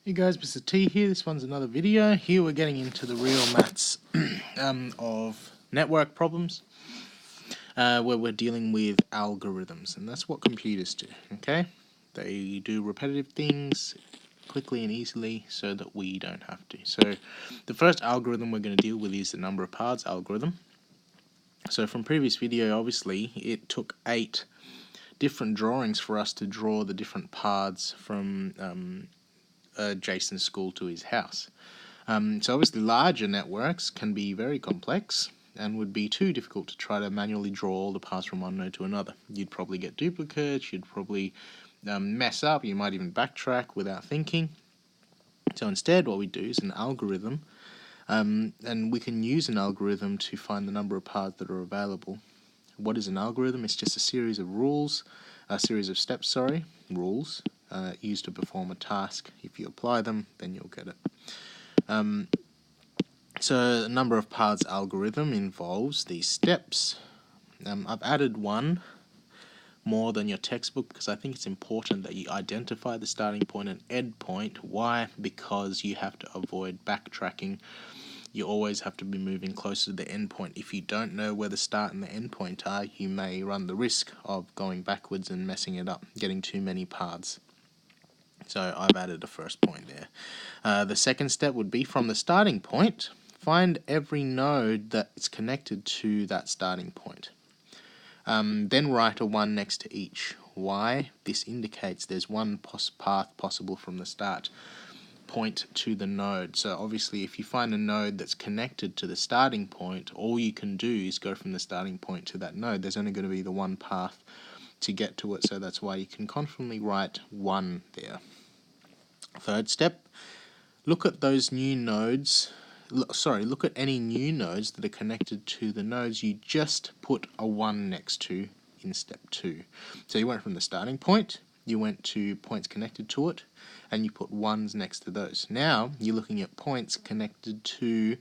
Hey guys, Mr. T here. This one's another video. Here we're getting into the real maths of network problems, where we're dealing with algorithms, and that's what computers do. Okay, they do repetitive things quickly and easily so that we don't have to. So the first algorithm we're going to deal with is the number of paths algorithm. So from previous video, obviously it took 8 different drawings for us to draw the different paths from Jason's school to his house. So obviously larger networks can be very complex and would be too difficult to try to manually draw all the paths from one node to another. You'd probably get duplicates, you'd probably mess up, you might even backtrack without thinking. So instead what we do is an algorithm, and we can use an algorithm to find the number of paths that are available. What is an algorithm? It's just a series of rules, a series of steps, rules, used to perform a task. If you apply them, then you'll get it. So the number of paths algorithm involves these steps. I've added one more than your textbook because I think it's important that you identify the starting point and end point. Why? Because you have to avoid backtracking. You always have to be moving closer to the end point. If you don't know where the start and the end point are, you may run the risk of going backwards and messing it up, getting too many paths. So I've added a first point there. The second step would be from the starting point, find every node that is connected to that starting point. Then write a 1 next to each. Why? This indicates there's one path possible from the start point to the node. So obviously if you find a node that's connected to the starting point, all you can do is go from the starting point to that node. There's only going to be the one path to get to it, so that's why you can confidently write 1 there. Third step, look at those new nodes. Look at any new nodes that are connected to the nodes you just put a 1 next to in step 2. So you went from the starting point, you went to points connected to it, and you put 1s next to those. Now you're looking at points connected to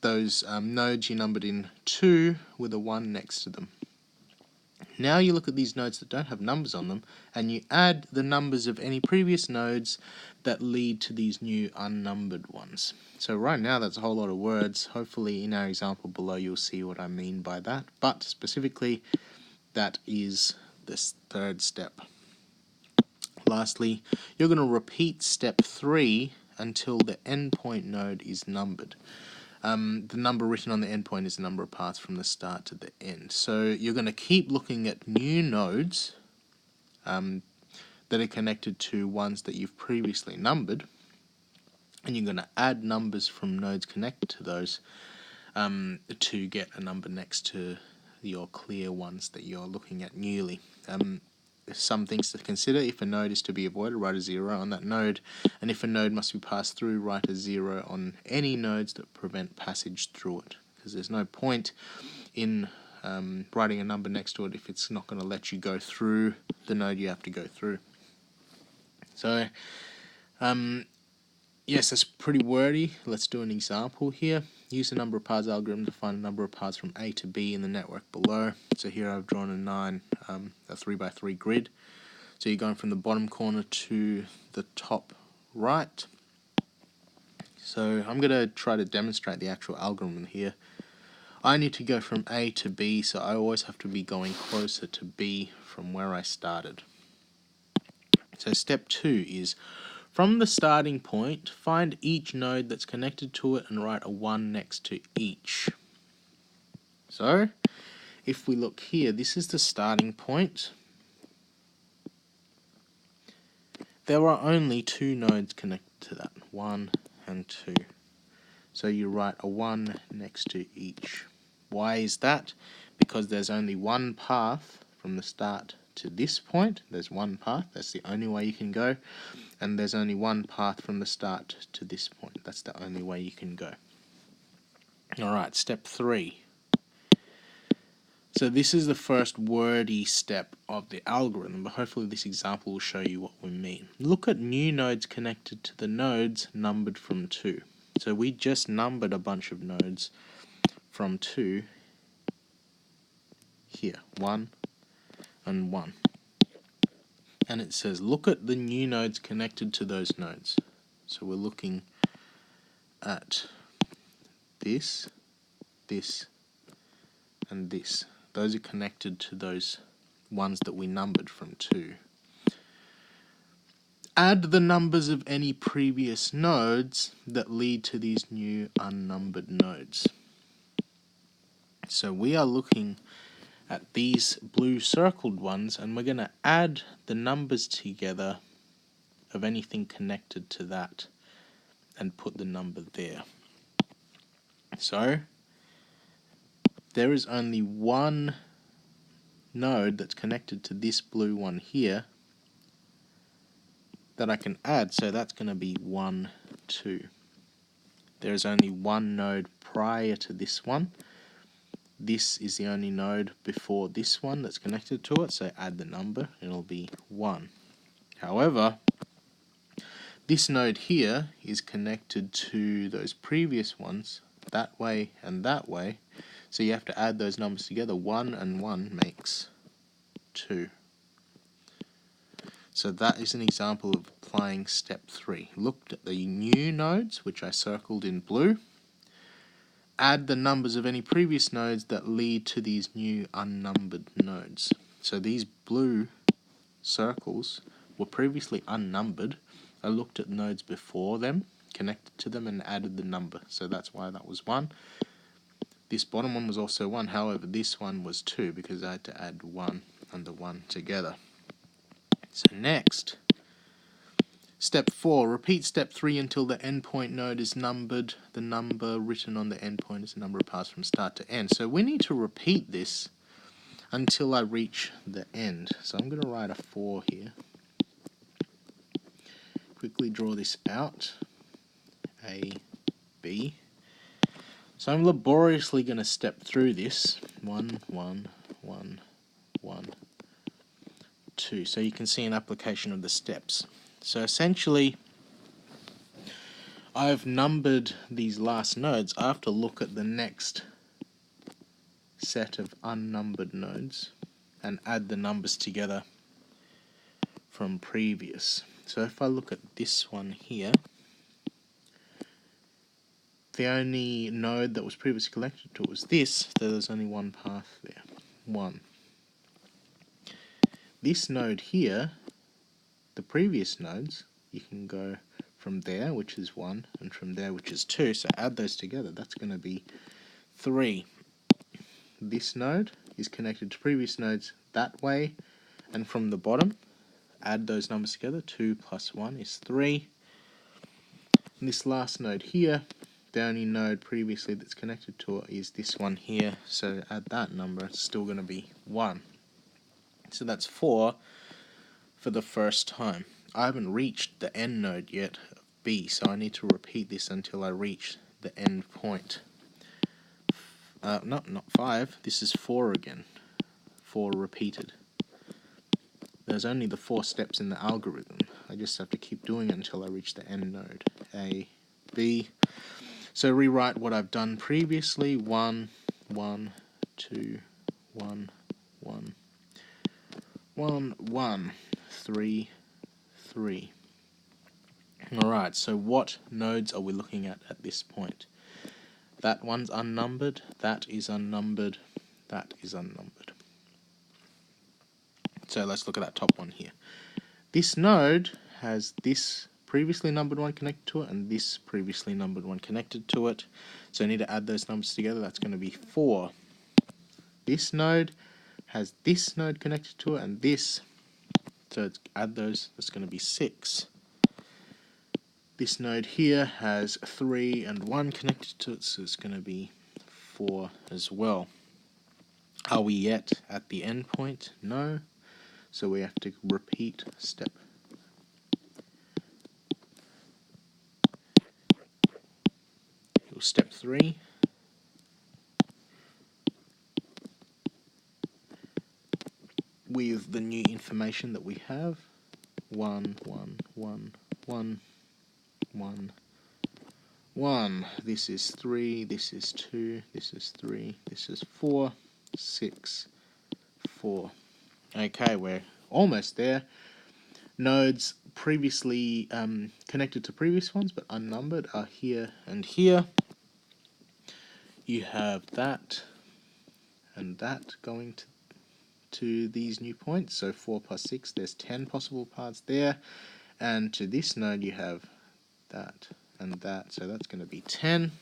those nodes you numbered in 2 with a 1 next to them. Now you look at these nodes that don't have numbers on them, and you add the numbers of any previous nodes that lead to these new unnumbered ones. So right now that's a whole lot of words. Hopefully in our example below you'll see what I mean by that. But specifically, that is this third step. Lastly, you're going to repeat step 3 until the endpoint node is numbered. The number written on the endpoint is the number of paths from the start to the end. So you're going to keep looking at new nodes that are connected to ones that you've previously numbered, and you're going to add numbers from nodes connected to those to get a number next to your clear ones that you're looking at newly. Some things to consider: if a node is to be avoided, write a 0 on that node, and if a node must be passed through, write a 0 on any nodes that prevent passage through it, because there's no point in writing a number next to it if it's not going to let you go through the node you have to go through. So yes, that's pretty wordy. Let's do an example here. Use the number of paths algorithm to find a number of paths from A to B in the network below. So here I've drawn a 3x3 grid. So you're going from the bottom corner to the top right. So I'm going to try to demonstrate the actual algorithm here. I need to go from A to B, so I always have to be going closer to B from where I started. So step 2 is, from the starting point, find each node that's connected to it and write a 1 next to each. So, if we look here, this is the starting point. There are only 2 nodes connected to that, 1 and 2. So you write a 1 next to each. Why is that? Because there's only one path from the start to this point. There's one path, that's the only way you can go. And there's only one path from the start to this point. That's the only way you can go. Alright, step 3. So this is the first wordy step of the algorithm, but hopefully this example will show you what we mean. Look at new nodes connected to the nodes numbered from 2. So we just numbered a bunch of nodes from 2 here, 1 and 1. And it says look at the new nodes connected to those nodes. So we're looking at this, this, and this. Those are connected to those ones that we numbered from 2. Add the numbers of any previous nodes that lead to these new unnumbered nodes. So we are looking at these blue circled ones, and we're going to add the numbers together of anything connected to that and put the number there. So there is only one node that's connected to this blue one here that I can add, so that's going to be 1, 2. There is only one node prior to this one. This is the only node before this one that's connected to it, so add the number, it'll be 1. However, this node here is connected to those previous ones, that way and that way, so you have to add those numbers together. 1 and 1 makes 2. So that is an example of applying step 3. Looked at the new nodes, which I circled in blue. Add the numbers of any previous nodes that lead to these new unnumbered nodes. So these blue circles were previously unnumbered. I looked at nodes before them, connected to them, and added the number. So that's why that was 1. This bottom one was also 1. However, this one was 2 because I had to add 1 and the 1 together. So next, step 4, repeat step 3 until the endpoint node is numbered. The number written on the endpoint is the number of paths from start to end. So we need to repeat this until I reach the end. So I'm going to write a 4 here. Quickly draw this out. A, B. So I'm laboriously going to step through this. 1, 1, 1, 1, 2. So you can see an application of the steps. So essentially, I've numbered these last nodes. I have to look at the next set of unnumbered nodes and add the numbers together from previous. So if I look at this one here, the only node that was previously connected to it was this, so there's only one path there. 1. This node here, the previous nodes, you can go from there, which is 1, and from there, which is 2. So add those together, that's going to be 3. This node is connected to previous nodes that way, and from the bottom, add those numbers together. 2 plus 1 is 3. And this last node here, the only node previously that's connected to it is this one here, so add that number, it's still going to be 1. So that's 4 for the first time. I haven't reached the end node yet of B, so I need to repeat this until I reach the end point. Not 5, this is 4 again. 4 repeated. There's only the 4 steps in the algorithm. I just have to keep doing it until I reach the end node. A, B. So rewrite what I've done previously. 1, 1, 2, 1, 1, 1, 1, 3, 3. Alright, so what nodes are we looking at this point? That one's unnumbered, that is unnumbered, that is unnumbered. So let's look at that top one here. This node has this previously numbered one connected to it and this previously numbered one connected to it. So I need to add those numbers together, that's going to be 4. This node has this node connected to it and this, so add those, that's going to be 6. This node here has 3 and 1 connected to it, so it's going to be 4 as well. Are we yet at the end point? No. So we have to repeat step. Step 3. With the new information that we have. 1, 1, 1, 1, 1, 1. This is 3, this is 2, this is 3, this is 4, 6, 4. Okay, we're almost there. Nodes previously connected to previous ones but unnumbered are here and here. You have that and that going to these new points, so 4 plus 6, there's 10 possible paths there, and to this node you have that and that, so that's going to be 10.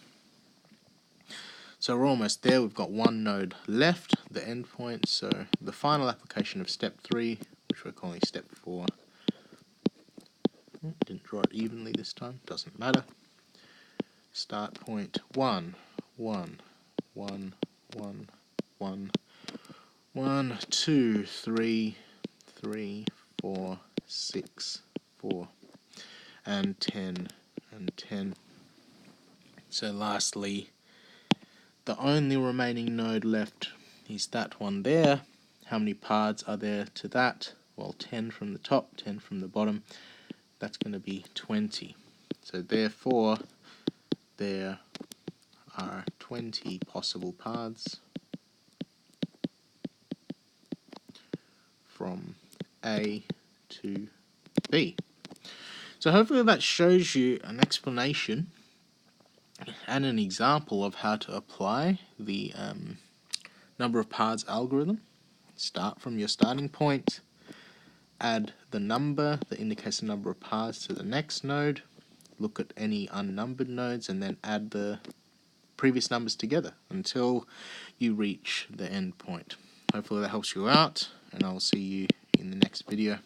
So we're almost there. We've got one node left, the endpoint, so the final application of step 3, which we're calling step 4. Didn't draw it evenly this time, doesn't matter. Start point 1, 1, 1, 1, 1, 1, 2, 3, 3, 4, 6, 4, and 10, and 10. So lastly, the only remaining node left is that one there. How many paths are there to that? Well, 10 from the top, 10 from the bottom. That's going to be 20. So therefore, there are 20 possible paths from A to B. So hopefully that shows you an explanation and an example of how to apply the number of paths algorithm. Start from your starting point, add the number that indicates the number of paths to the next node, look at any unnumbered nodes, and then add the previous numbers together until you reach the end point. Hopefully that helps you out, and I'll see you in the next video.